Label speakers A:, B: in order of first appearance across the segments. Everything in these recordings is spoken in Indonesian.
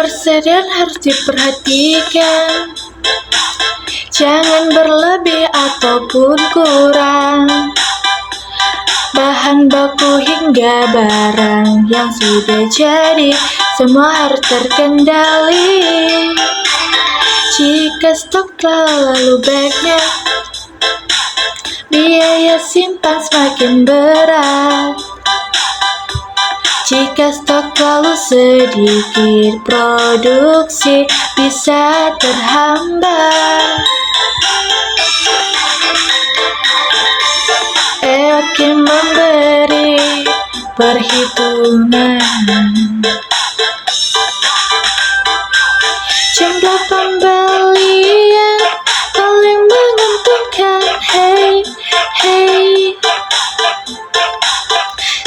A: Persediaan harus diperhatikan, jangan berlebih ataupun kurang. Bahan baku hingga barang yang sudah jadi, semua harus terkendali. Jika stok terlalu banyak, biaya simpan semakin berat. Jika stok terlalu sedikit, produksi bisa terhambat. Yakin memberi perhitungan, jumlah pembelian paling menguntungkan. Hey, hey,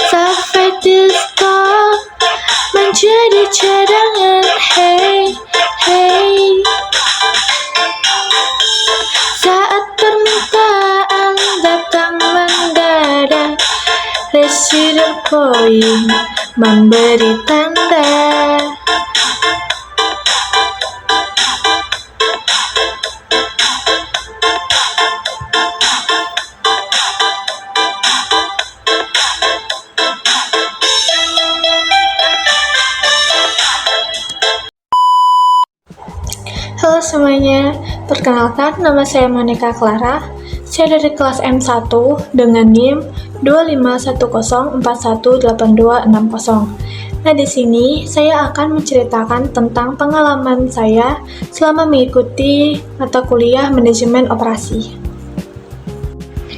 A: sampai di stok menjadi cadangan. Hey, hey, saat permintaan datang mendadak, resident point memberi tanda. Halo semuanya, perkenalkan nama saya Monica Clara. Saya dari kelas M1 dengan NIM 251041826. Nah, di sini saya akan menceritakan tentang pengalaman saya selama mengikuti mata kuliah manajemen operasi.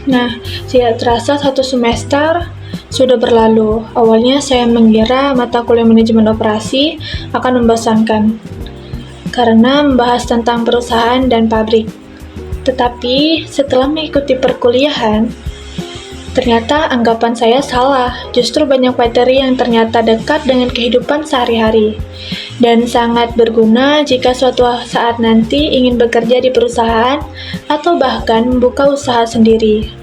A: Nah, tidak terasa satu semester sudah berlalu. Awalnya saya mengira mata kuliah manajemen operasi akan membosankan karena membahas tentang perusahaan dan pabrik. Tetapi setelah mengikuti perkuliahan, ternyata anggapan saya salah. Justru banyak materi yang ternyata dekat dengan kehidupan sehari-hari dan sangat berguna jika suatu saat nanti ingin bekerja di perusahaan atau bahkan membuka usaha sendiri.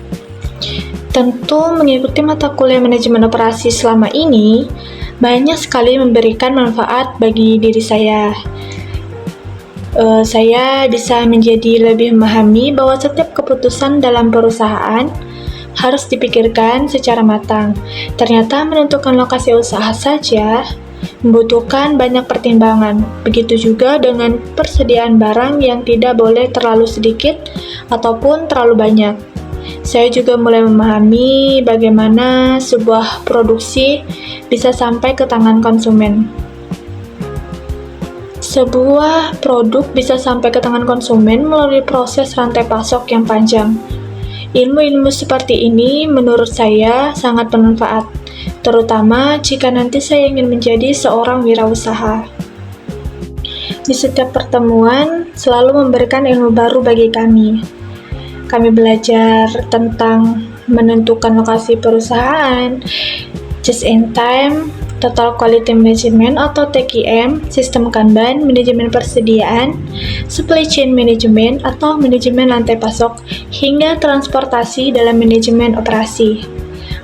A: Tentu mengikuti mata kuliah manajemen operasi selama ini banyak sekali memberikan manfaat bagi diri saya. Saya bisa menjadi lebih memahami bahwa setiap keputusan dalam perusahaan harus dipikirkan secara matang. Ternyata menentukan lokasi usaha saja membutuhkan banyak pertimbangan. Begitu juga dengan persediaan barang yang tidak boleh terlalu sedikit ataupun terlalu banyak. Saya juga mulai memahami bagaimana sebuah produksi bisa sampai ke tangan konsumen. Sebuah produk bisa sampai ke tangan konsumen melalui proses rantai pasok yang panjang. Ilmu-ilmu seperti ini menurut saya sangat bermanfaat, terutama jika nanti saya ingin menjadi seorang wirausaha. Di setiap pertemuan selalu memberikan ilmu baru bagi kami. Kami belajar tentang menentukan lokasi perusahaan, just in time, Total Quality Management atau TQM, Sistem Kanban, Manajemen Persediaan, Supply Chain Management atau Manajemen Rantai Pasok, hingga transportasi dalam manajemen operasi.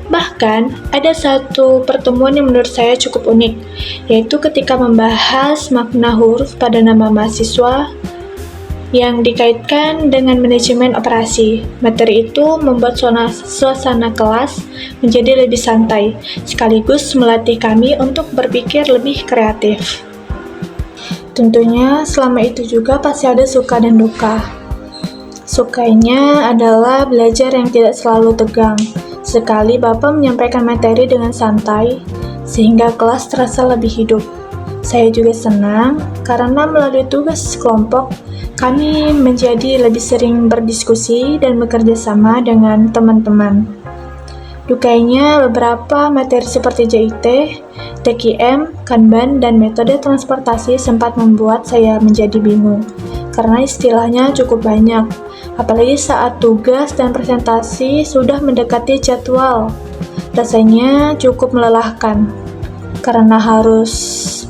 A: Bahkan, ada satu pertemuan yang menurut saya cukup unik, yaitu ketika membahas makna huruf pada nama mahasiswa yang dikaitkan dengan manajemen operasi. Materi itu membuat suasana kelas menjadi lebih santai, sekaligus melatih kami untuk berpikir lebih kreatif. Tentunya selama itu juga pasti ada suka dan duka. Sukanya adalah belajar yang tidak selalu tegang. Sekali Bapak menyampaikan materi dengan santai, sehingga kelas terasa lebih hidup. Saya juga senang karena melalui tugas kelompok, kami menjadi lebih sering berdiskusi dan bekerja sama dengan teman-teman. Dukanya, beberapa materi seperti JIT, TQM, Kanban, dan metode transportasi sempat membuat saya menjadi bingung, karena istilahnya cukup banyak, apalagi saat tugas dan presentasi sudah mendekati jadwal. Rasanya cukup melelahkan, karena harus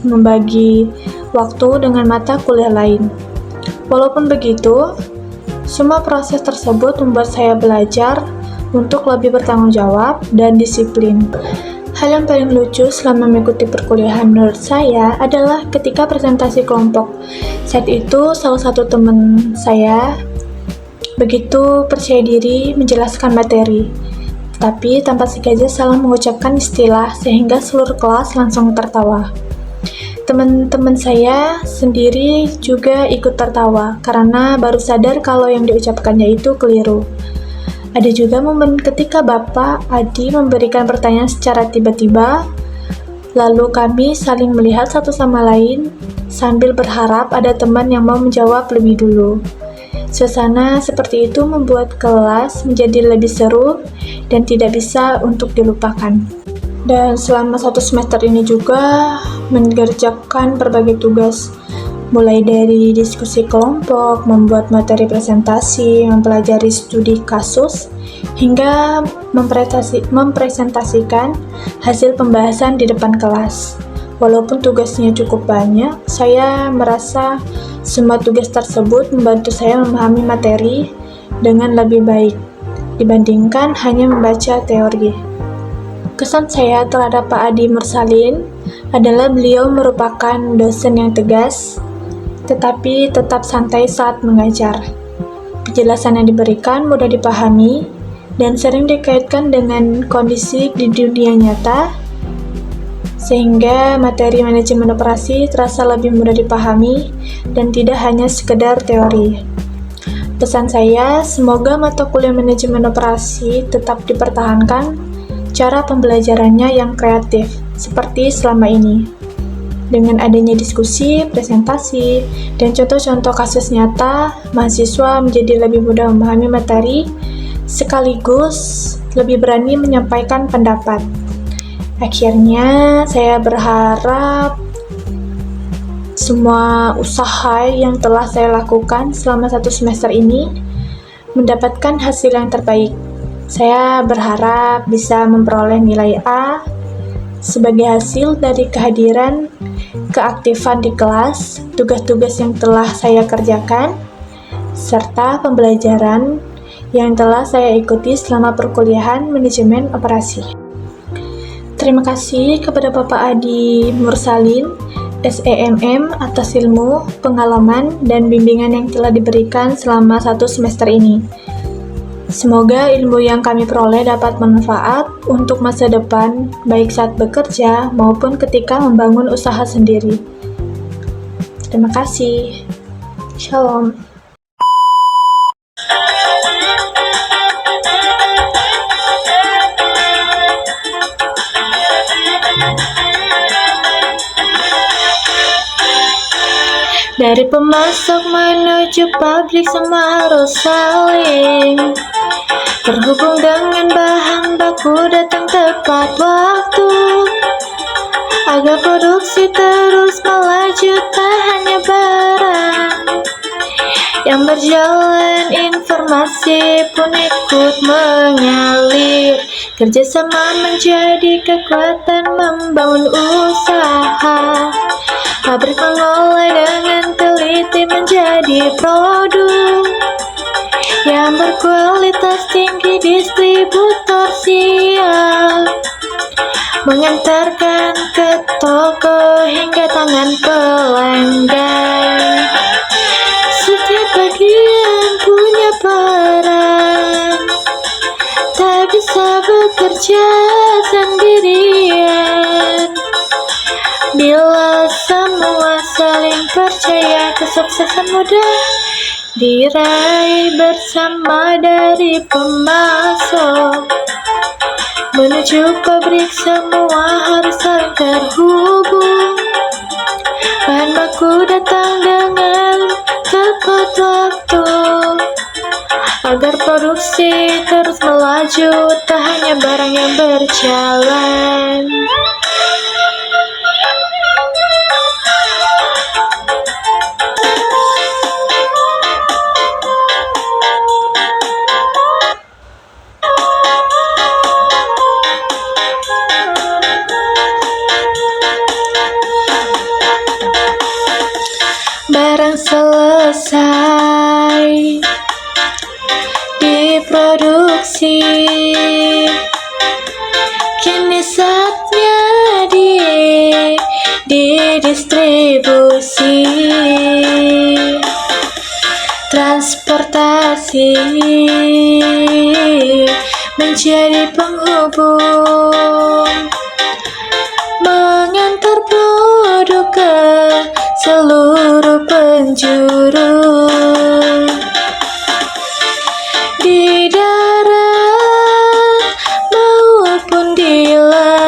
A: membagi waktu dengan mata kuliah lain. Walaupun begitu, semua proses tersebut membuat saya belajar untuk lebih bertanggung jawab dan disiplin. Hal yang paling lucu selama mengikuti perkuliahan menurut saya adalah ketika presentasi kelompok. Saat itu salah satu teman saya begitu percaya diri menjelaskan materi, tapi tanpa sengaja salah mengucapkan istilah sehingga seluruh kelas langsung tertawa. Teman-teman saya sendiri juga ikut tertawa karena baru sadar kalau yang diucapkannya itu keliru. Ada juga momen ketika Bapak Adi memberikan pertanyaan secara tiba-tiba, lalu kami saling melihat satu sama lain sambil berharap ada teman yang mau menjawab lebih dulu. Suasana seperti itu membuat kelas menjadi lebih seru dan tidak bisa untuk dilupakan. Dan selama 1 semester ini juga mengerjakan berbagai tugas, mulai dari diskusi kelompok, membuat materi presentasi, mempelajari studi kasus, hingga mempresentasikan hasil pembahasan di depan kelas. Walaupun tugasnya cukup banyak, saya merasa semua tugas tersebut membantu saya memahami materi dengan lebih baik dibandingkan hanya membaca teori. Kesan saya terhadap Pak Adi Mursalin adalah beliau merupakan dosen yang tegas, tetapi tetap santai saat mengajar. Penjelasan yang diberikan mudah dipahami dan sering dikaitkan dengan kondisi di dunia nyata, sehingga materi manajemen operasi terasa lebih mudah dipahami dan tidak hanya sekedar teori. Pesan saya, semoga mata kuliah manajemen operasi tetap dipertahankan cara pembelajarannya yang kreatif, seperti selama ini. Dengan adanya diskusi, presentasi, dan contoh-contoh kasus nyata, mahasiswa menjadi lebih mudah memahami materi, sekaligus lebih berani menyampaikan pendapat. Akhirnya, saya berharap semua usaha yang telah saya lakukan selama 1 semester ini mendapatkan hasil yang terbaik. Saya berharap bisa memperoleh nilai A sebagai hasil dari kehadiran, keaktifan di kelas, tugas-tugas yang telah saya kerjakan, serta pembelajaran yang telah saya ikuti selama perkuliahan manajemen operasi. Terima kasih kepada Bapak Adi Mursalin, SEMM, atas ilmu, pengalaman, dan bimbingan yang telah diberikan selama 1 semester ini. Semoga ilmu yang kami peroleh dapat bermanfaat untuk masa depan, baik saat bekerja maupun ketika membangun usaha sendiri. Terima kasih. Shalom. Dari pemasok menuju pabrik semua harus saling terhubung dengan bahan baku, datang tepat waktu agar produksi terus melaju, tak hanya barang yang berjalan, informasi pun ikut mengalir. Kerjasama menjadi kekuatan membangun usaha, pabrik mengolah dengan teliti menjadi produk yang berkualitas tinggi, distributor siap mengantarkan ke toko hingga tangan pelanggan. Setiap bagian punya peran, tak bisa bekerja sendirian. Bila semua saling percaya, kesuksesan mudah diraih bersama. Dari pemasok menuju pabrik semua harus saling terhubung, bahan baku datang dengan tepat waktu agar produksi terus melaju, tak hanya barang yang berjalan. Barang selesai diproduksi, kini saatnya distribusi, transportasi, menjadi penghubung, mengantar produk ke seluruh penjuru, di darat maupun di laut.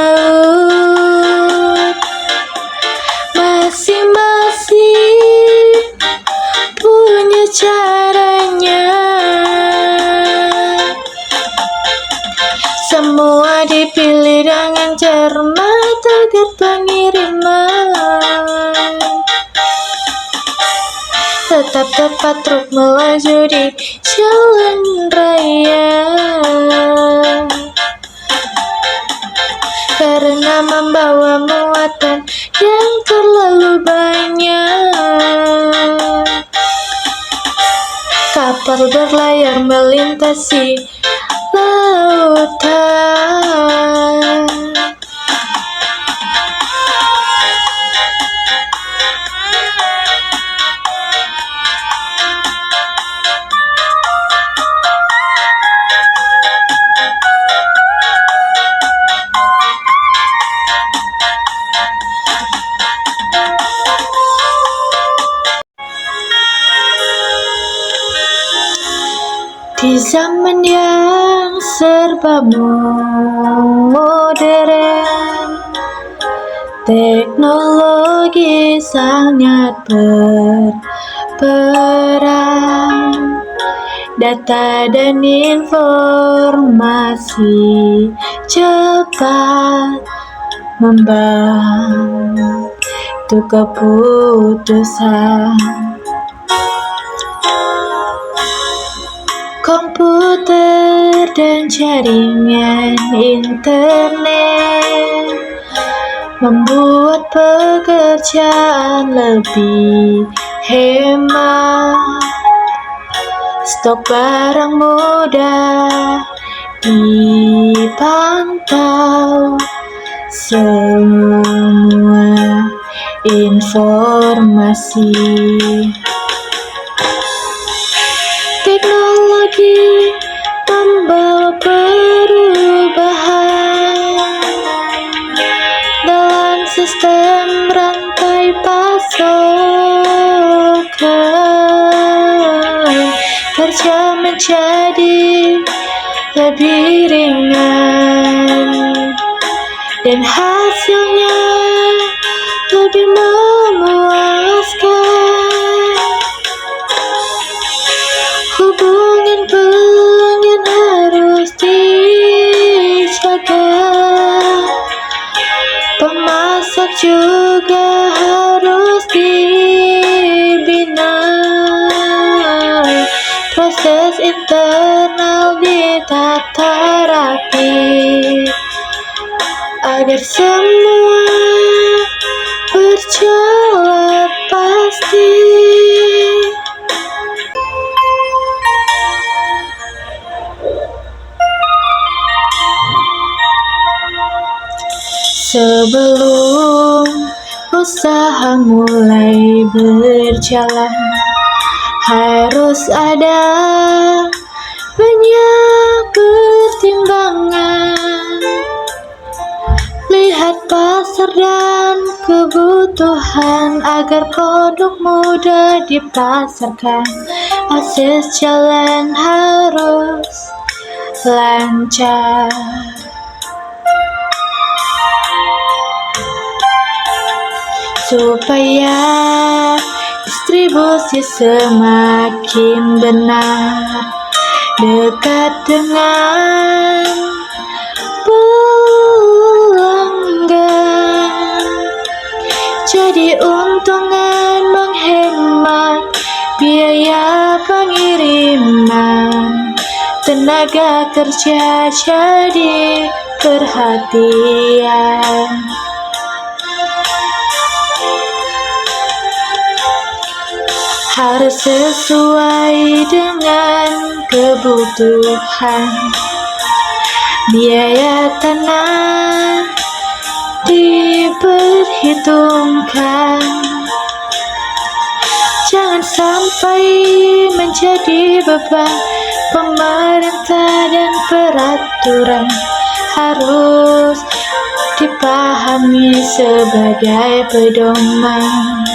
A: Masing-masing punya caranya, semua dipilih dengan cermat agar pengiriman tetap tepat truk melaju di jalan raya, karena membawa muatan yang terlalu banyak. Kapal berlayar melintasi lautan. Di zaman yang serba modern, teknologi sangat berperan. Data dan informasi cepat membantu keputusan. Komputer dan jaringan internet membuat pekerjaan lebih hemat. Stok barang mudah dipantau, semua informasi. Teknologi membawa perubahan dalam sistem rantai pasokan. Kerja menjadi lebih ringan dan hasilnya lebih memuaskan. Hubungan pelanggan harus dijaga, pemasak juga harus dibina, proses internal ditata rapi agar semua berjalan pasti. Sebelum usaha mulai berjalan, harus ada banyak pertimbangan. Lihat pasar dan kebutuhan agar produk mudah dipasarkan. Akses jalan harus lancar. Supaya distribusi semakin benar, dekat dengan pelanggan. Jadi untungan menghemat biaya pengiriman, tenaga kerja jadi perhatian. Harus sesuai dengan kebutuhan. Biaya tanah diberi diperhitungkan. Jangan sampai menjadi beban. Pemerintah dan peraturan harus dipahami sebagai pedoman.